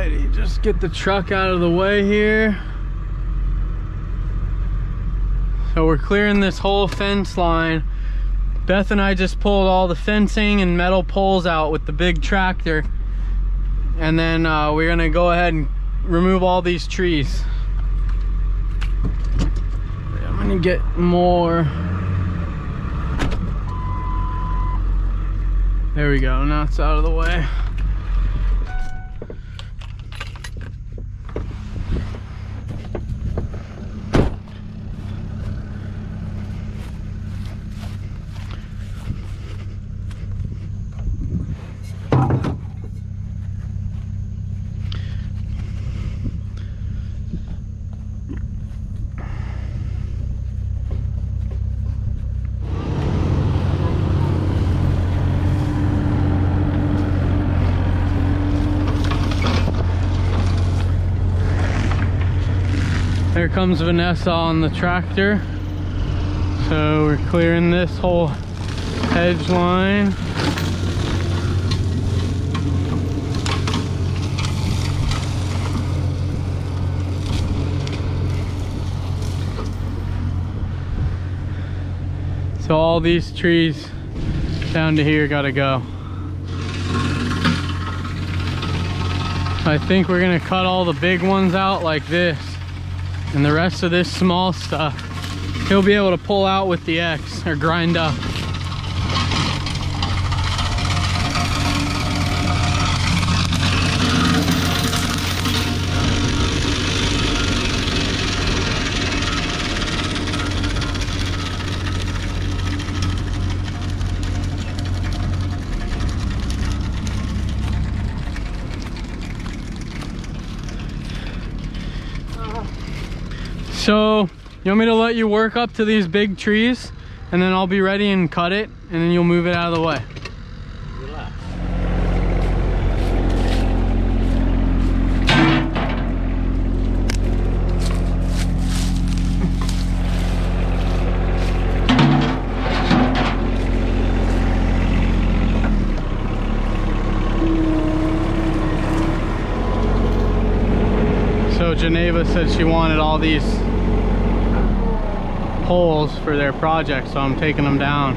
Alrighty, just get the truck out of the way here. So we're clearing this whole fence line. Beth and I just pulled all the fencing and metal poles out with the big tractor. And then we're gonna go ahead and remove all these trees. I'm gonna get more. There we go, now it's out of the way. There comes Vanessa on the tractor. So we're clearing this whole hedge line. So all these trees down to here gotta go. I think we're gonna cut all the big ones out like this. And the rest of this small stuff, he'll be able to pull out with the X or grind up. So, you want me to let you work up to these big trees and then I'll be ready and cut it and then you'll move it out of the way. Relax. So Geneva said she wanted all these poles for their project, so I'm taking them down.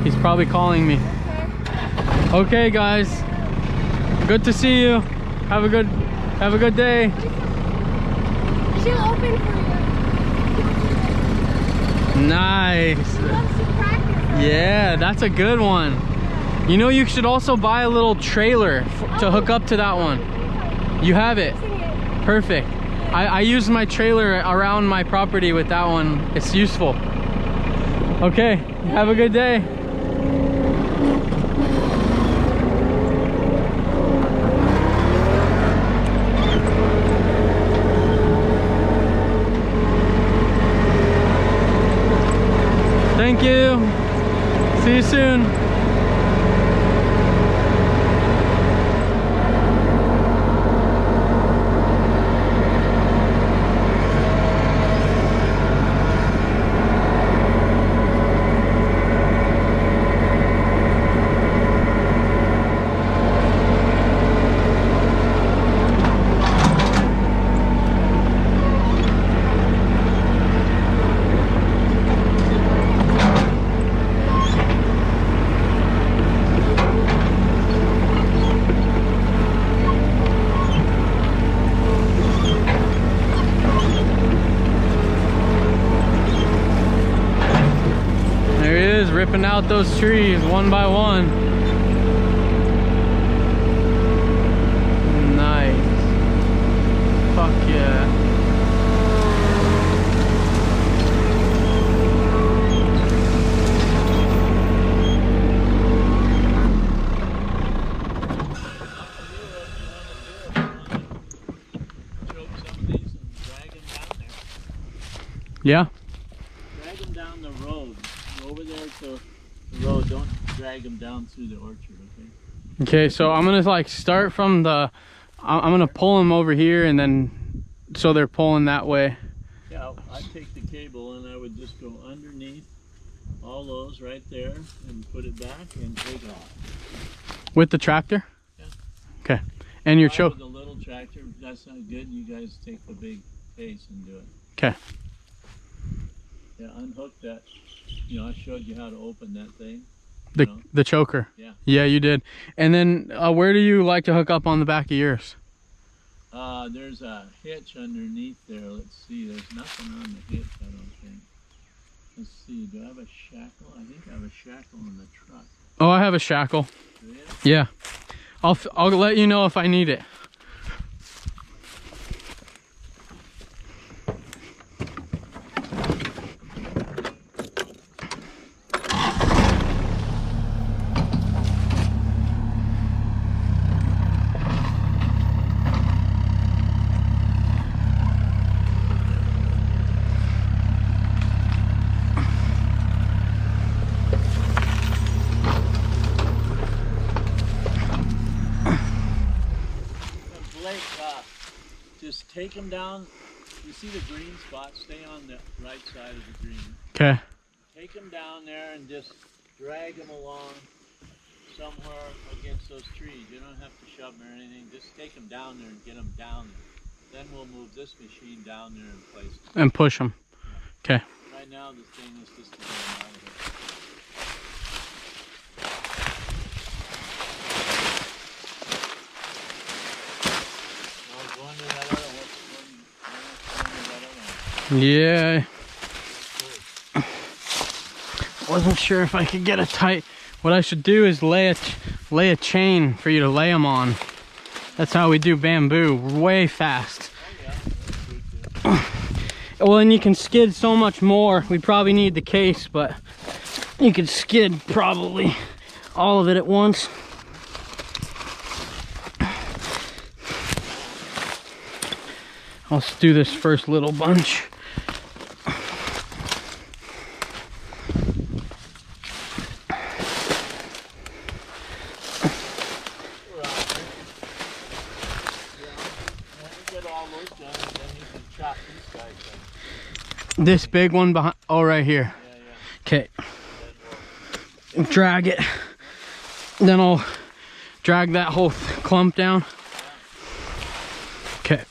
He's probably calling me. Okay guys, good to see you. Have a good day. She'll open for you. Nice. Yeah, that's a good one. You know, you should also buy a little trailer to hook up to that one. You have it? Perfect. I use my trailer around my property with that one. It's useful. Okay, have a good day. Thank you. See you soon. Ripping out those trees one by one. Nice. Fuck yeah. Yeah. Drag them down the road. Go over there to the road. Don't drag them down through the orchard, okay? Okay, so I'm gonna like start from the. I'm gonna pull them over here, and then so they're pulling that way. Yeah, I'd take the cable and I would just go underneath all those right there and put it back and take it off. With the tractor? Yeah. Okay. And your With choke. the little tractor, if that's not good, you guys take the big case and do it. Okay. Yeah, unhook that. You know, I showed you how to open that thing. The choker. Yeah. Yeah, you did. And then where do you like to hook up on the back of yours? There's a hitch underneath there. Let's see. There's nothing on the hitch, I don't think. Let's see. Do I have a shackle? I think I have a shackle in the truck. Oh, I have a shackle. Do you? Yeah. I'll let you know if I need it. Blake, just take them down. You see the green spot? Stay on the right side of the green. Okay. Take them down there and just drag them along somewhere against those trees. You don't have to shove them or anything. Just take them down there and get them down there. Then we'll move this machine down there and place them. And push them. Okay. Right now the thing is just to get them out of here. Now go under that other one. Yeah. Wasn't sure if I could get a tight. What I should do is lay a chain for you to lay them on. That's how we do bamboo, way fast. Well, and you can skid so much more. We probably need the case, but you could skid probably all of it at once. Let's do this first little bunch. This big one behind, oh, right here. Okay. Drag it. Then I'll drag that whole clump down. Okay.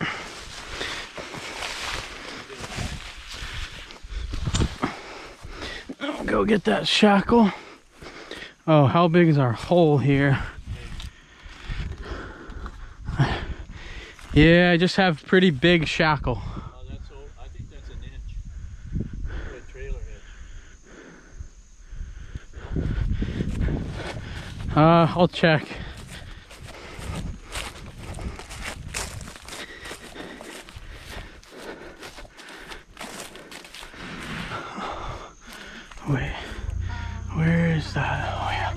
I'll go get that shackle. Oh, how big is our hole here? Yeah, I just have pretty big shackle. I think that's an inch for a trailer hitch. I'll check. Wait, where is that? Oh yeah.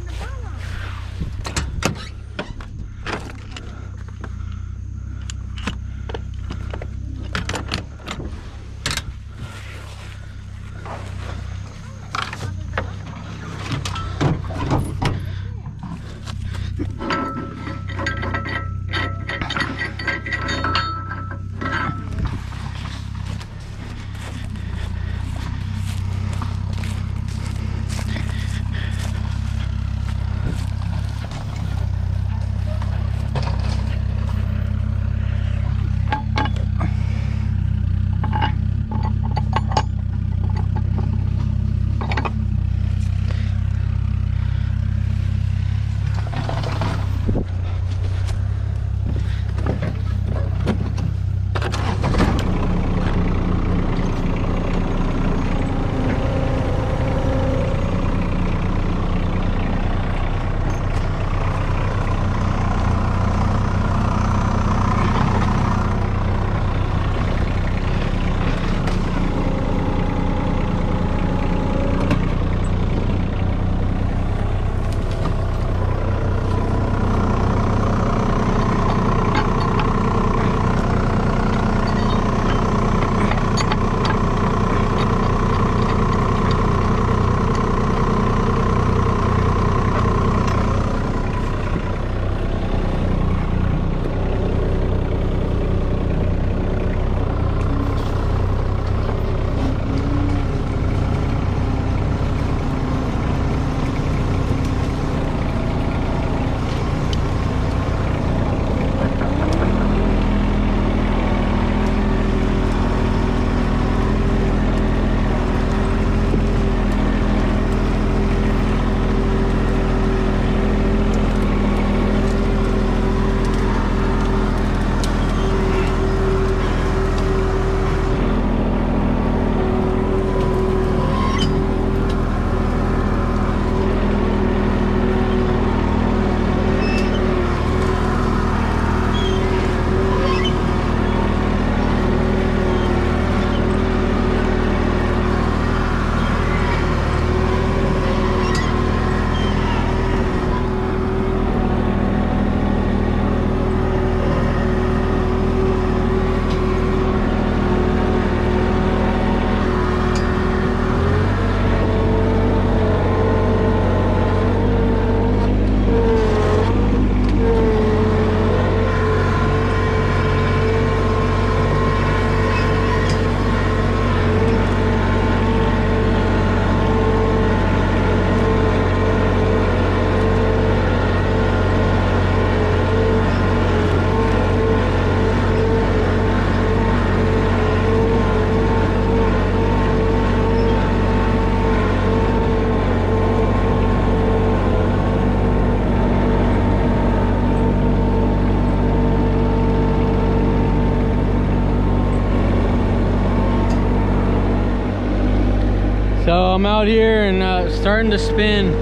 So I'm out here and starting to spin.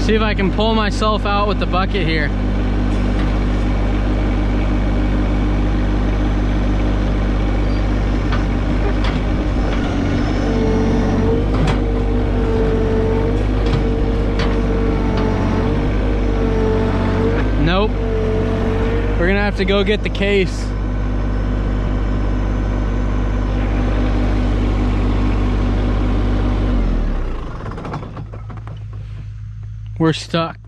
See if I can pull myself out with the bucket here. Nope. We're gonna have to go get the case. We're stuck.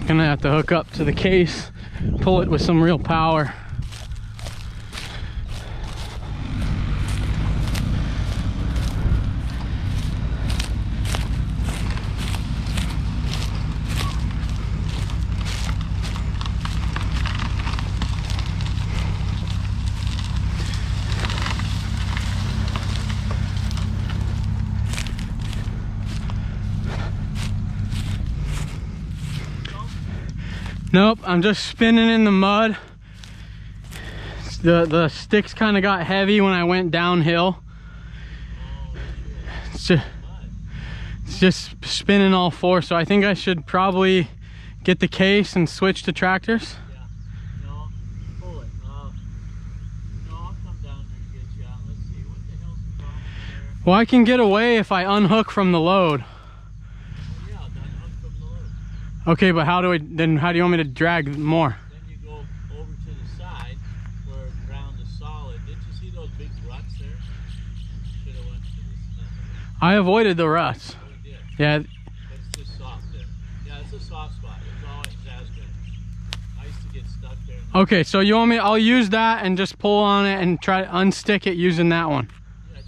Gonna have to hook up to the case, pull it with some real power. Nope, I'm just spinning in the mud. The sticks kind of got heavy when I went downhill. It's just spinning all four, so I think I should probably get the case and switch to tractors. Yeah. No, pull it. No, I'll come down there and get you out. Let's see, what the hell's the problem there? Well, I can get away if I unhook from the load. Yeah, unhook from the load. Okay, but how do you want me to drag more? Then you go over to the side where the ground is solid. Didn't you see those big ruts there? Should have went to the side. I avoided the ruts. Oh, you did. Yeah, It's just soft there. Yeah, it's a soft spot. It's always has been. I used to get stuck there. okay, so you want me, I'll use that and just pull on it and try to unstick it using that one. Yeah,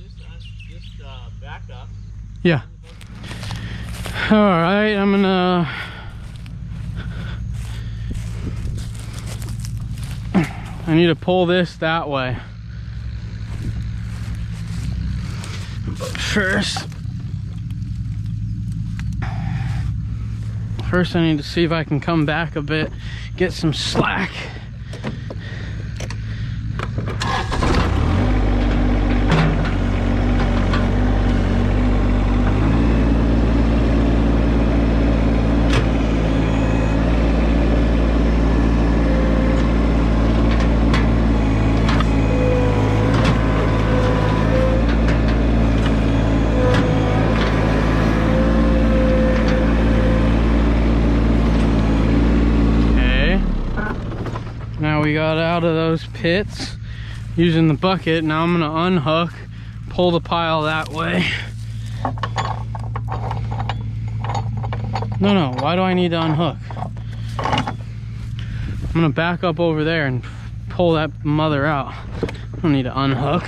just back up. Yeah. All right, I'm gonna... I need to pull this that way. But first I need to see if I can come back a bit, get some slack. Now we got out of those pits using the bucket. Now I'm gonna unhook, pull the pile that way. No, why do I need to unhook? I'm gonna back up over there and pull that mother out. I don't need to unhook.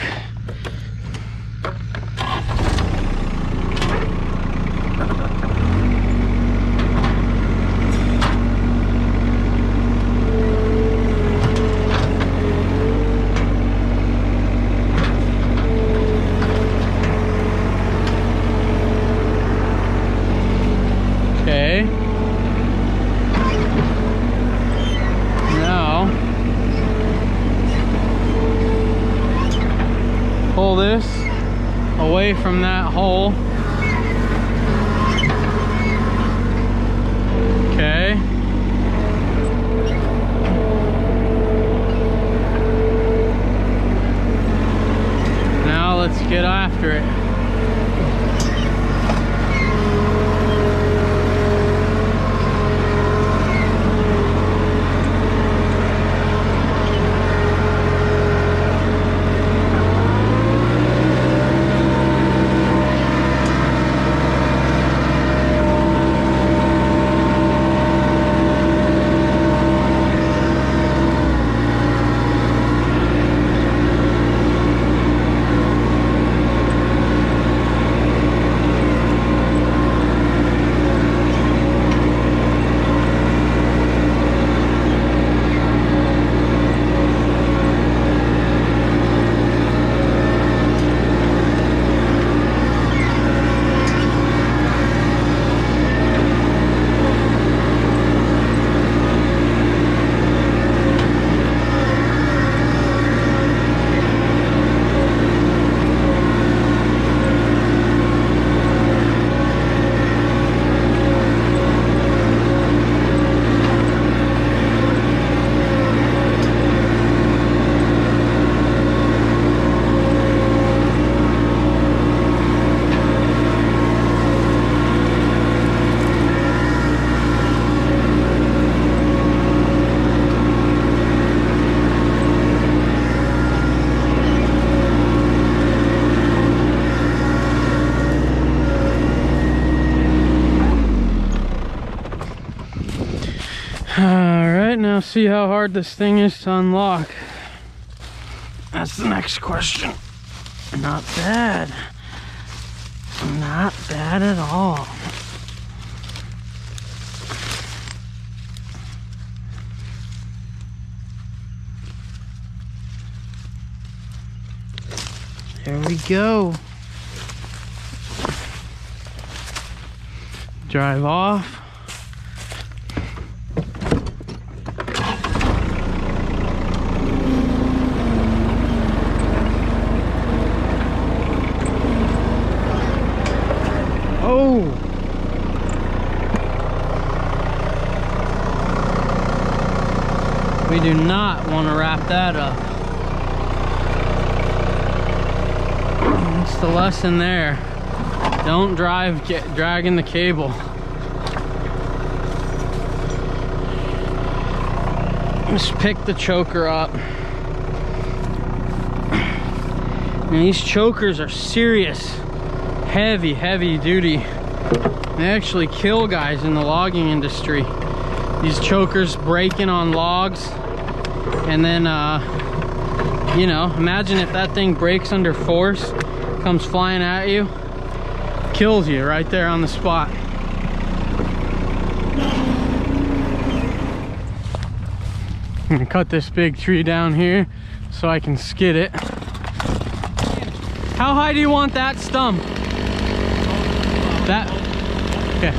Okay. Now, pull this away from that hole. Okay. Now let's get after it. now see how hard this thing is to unlock. That's the next question. Not bad. Not bad at all. There we go. Drive off. Oh! We do not want to wrap that up. That's the lesson there. Don't drive dragging the cable. Just pick the choker up. And these chokers are serious. Heavy duty. They actually kill guys in the logging industry. These chokers breaking on logs, and then you know, imagine if that thing breaks under force, comes flying at you, kills you right there on the spot. I'm gonna cut this big tree down here so I can skid it. How high do you want that stump? That, okay.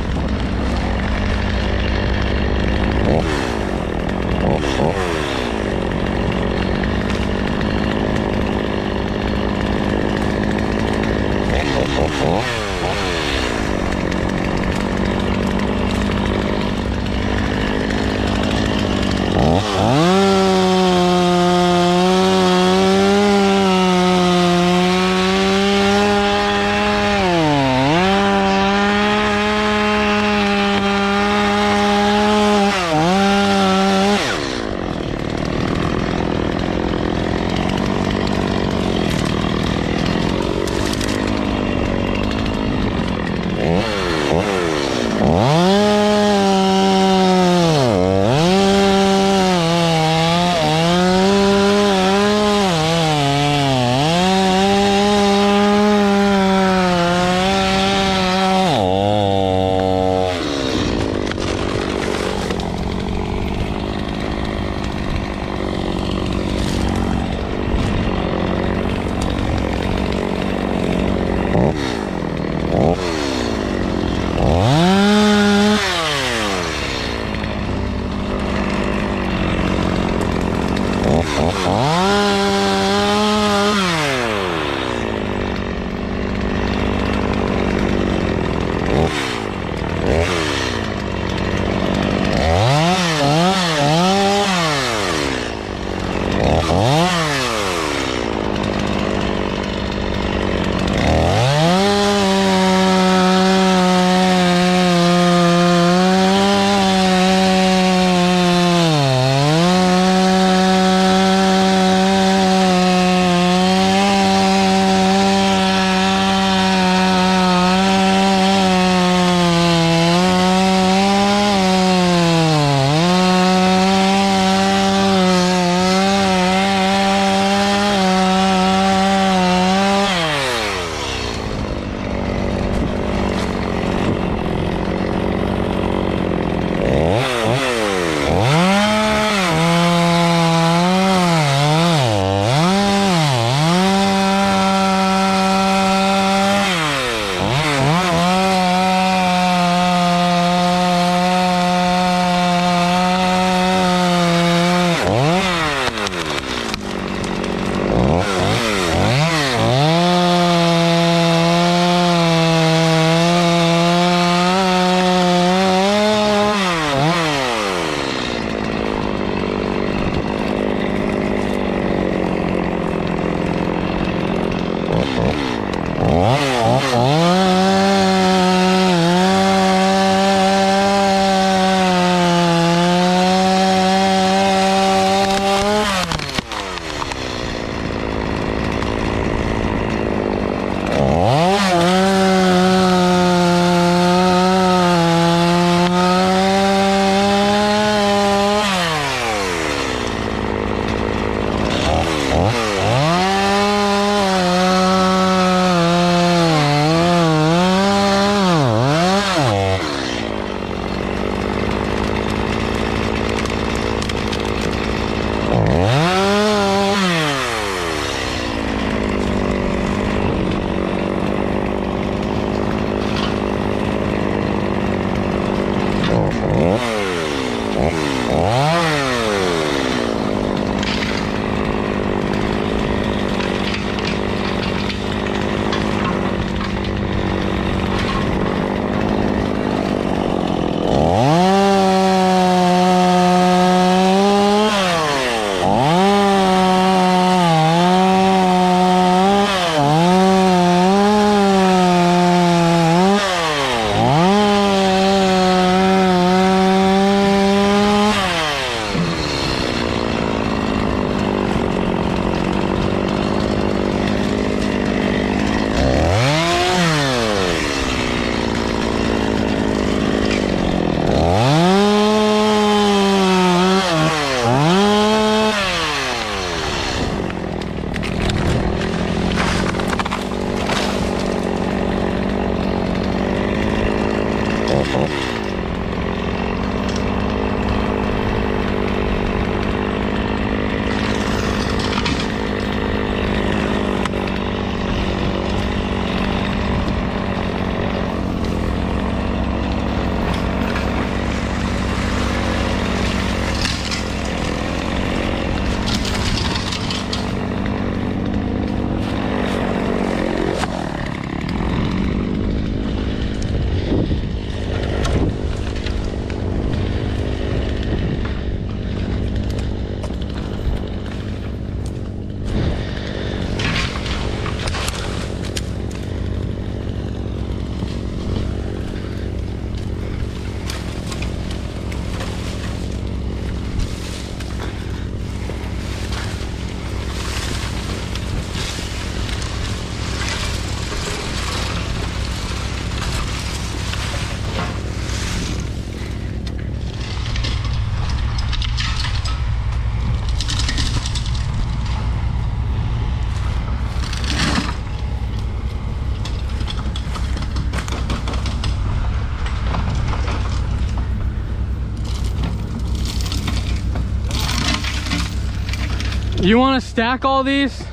You want to stack all these?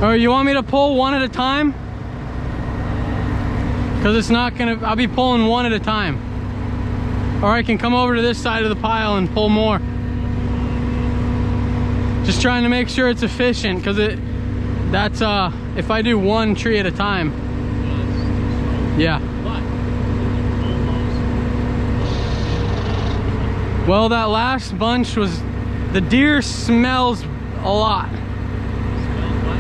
Or you want me to pull one at a time? Because it's not gonna, I'll be pulling one at a time. Or I can come over to this side of the pile and pull more. Just trying to make sure it's efficient, because that's if I do one tree at a time. Yeah. Well, that last bunch was, the deer smells a lot.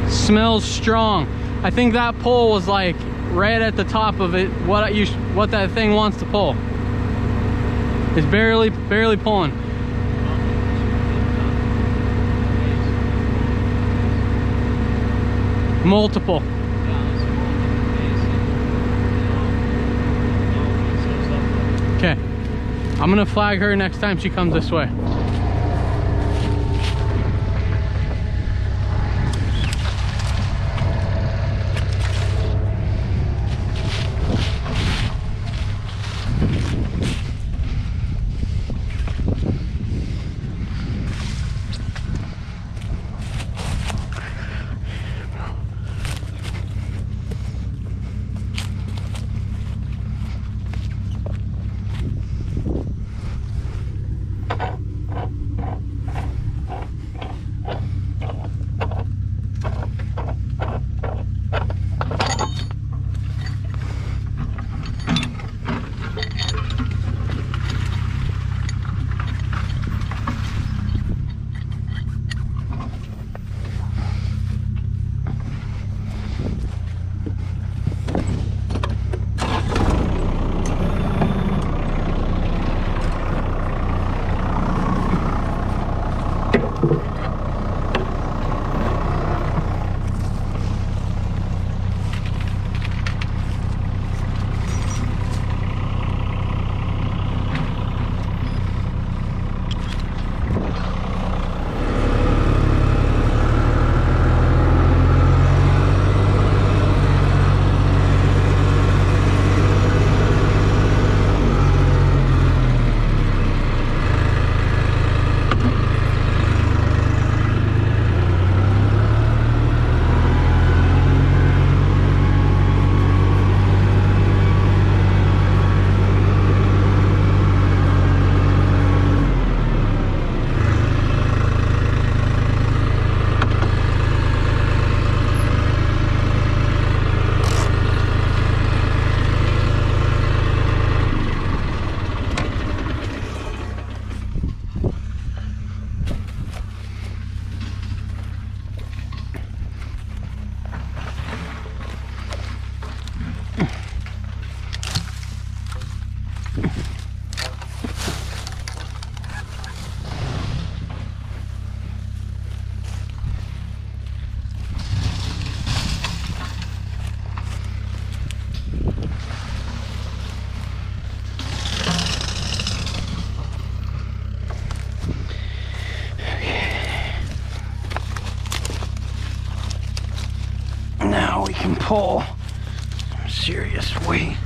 Smells strong. I think that pull was like right at the top of it, what that thing wants to pull. It's barely pulling. Multiple. Okay. I'm gonna flag her next time she comes this way. Now we can pull some serious weight.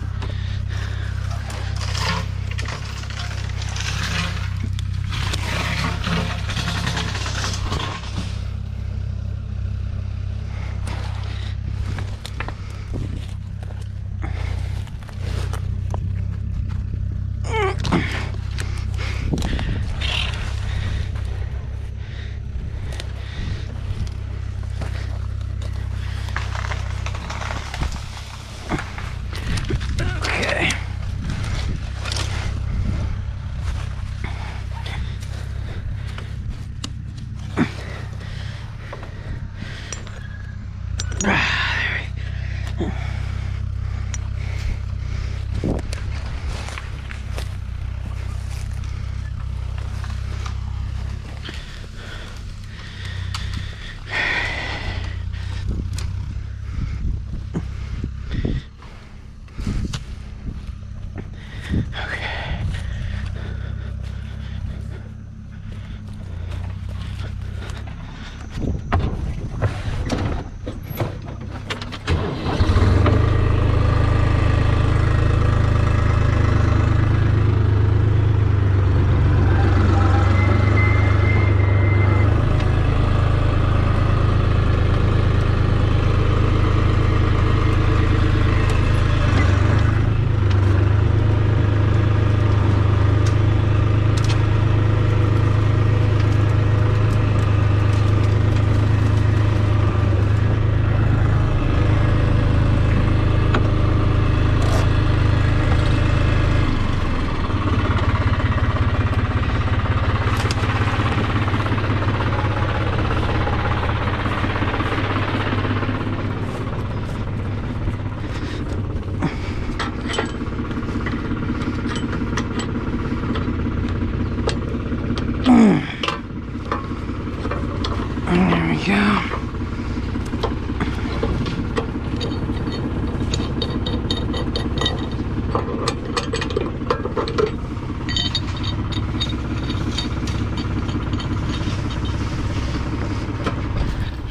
go.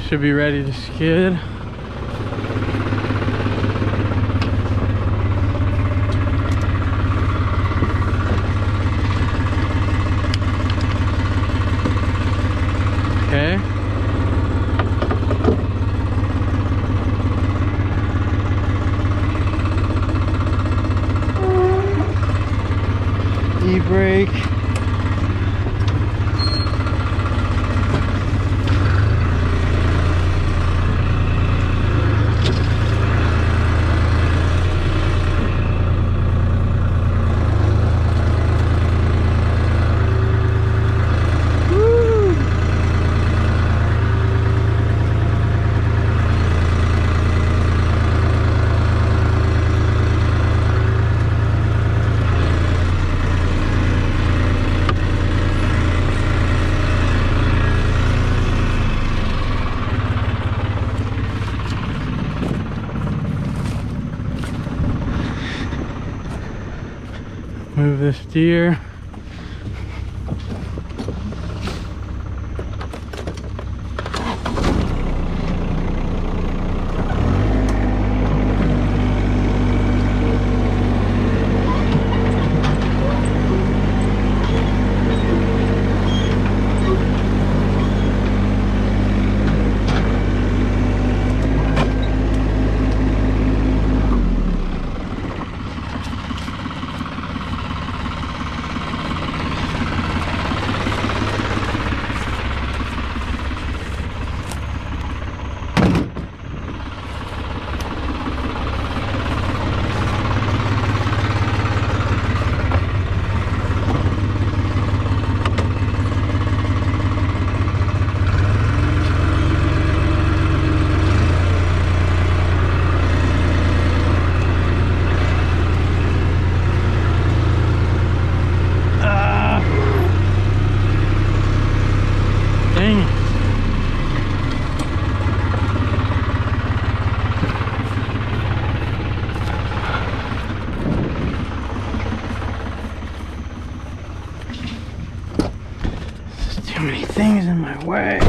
Should be ready to skid. Okay. E-brake. Move this deer. Too many things in my way.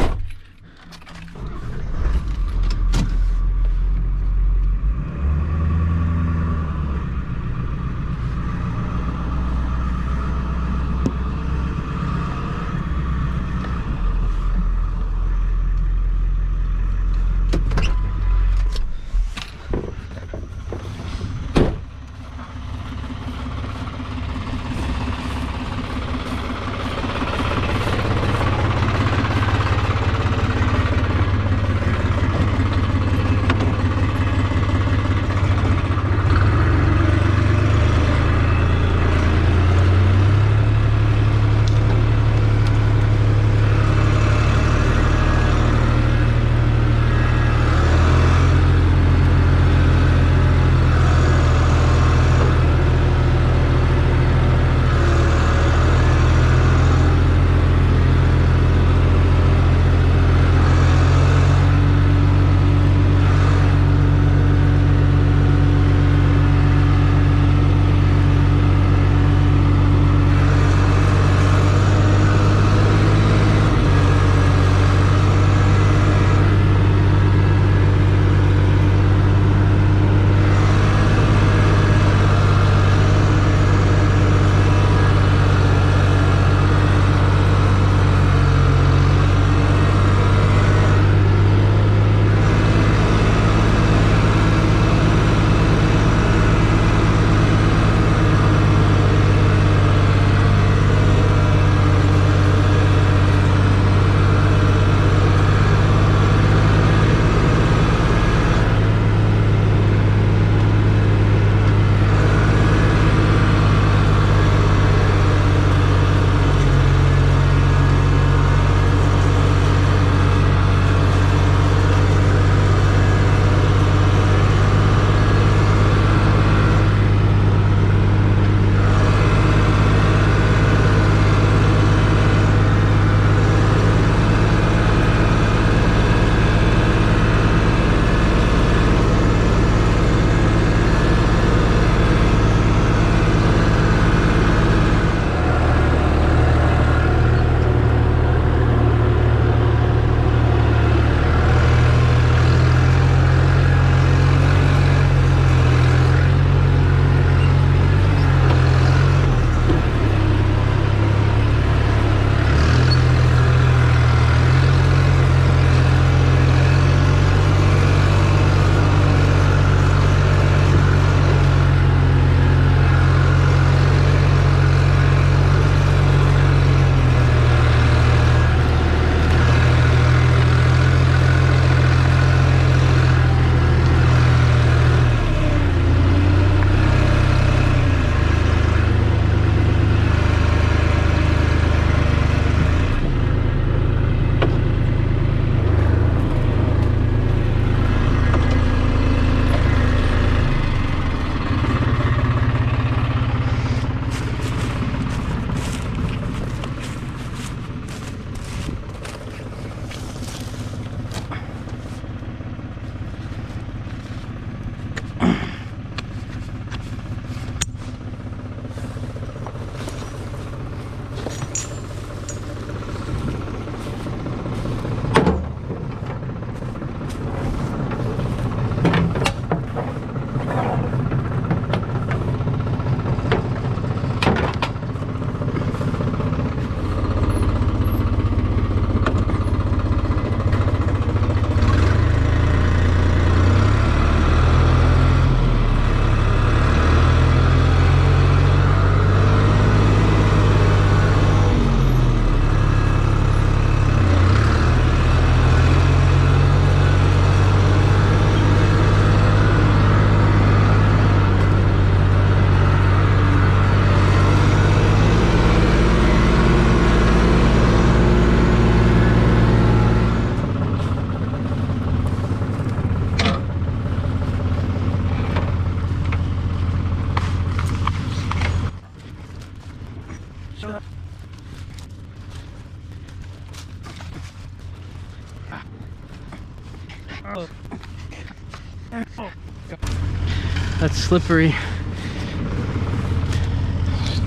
that's slippery.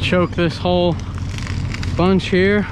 Choke this whole bunch here.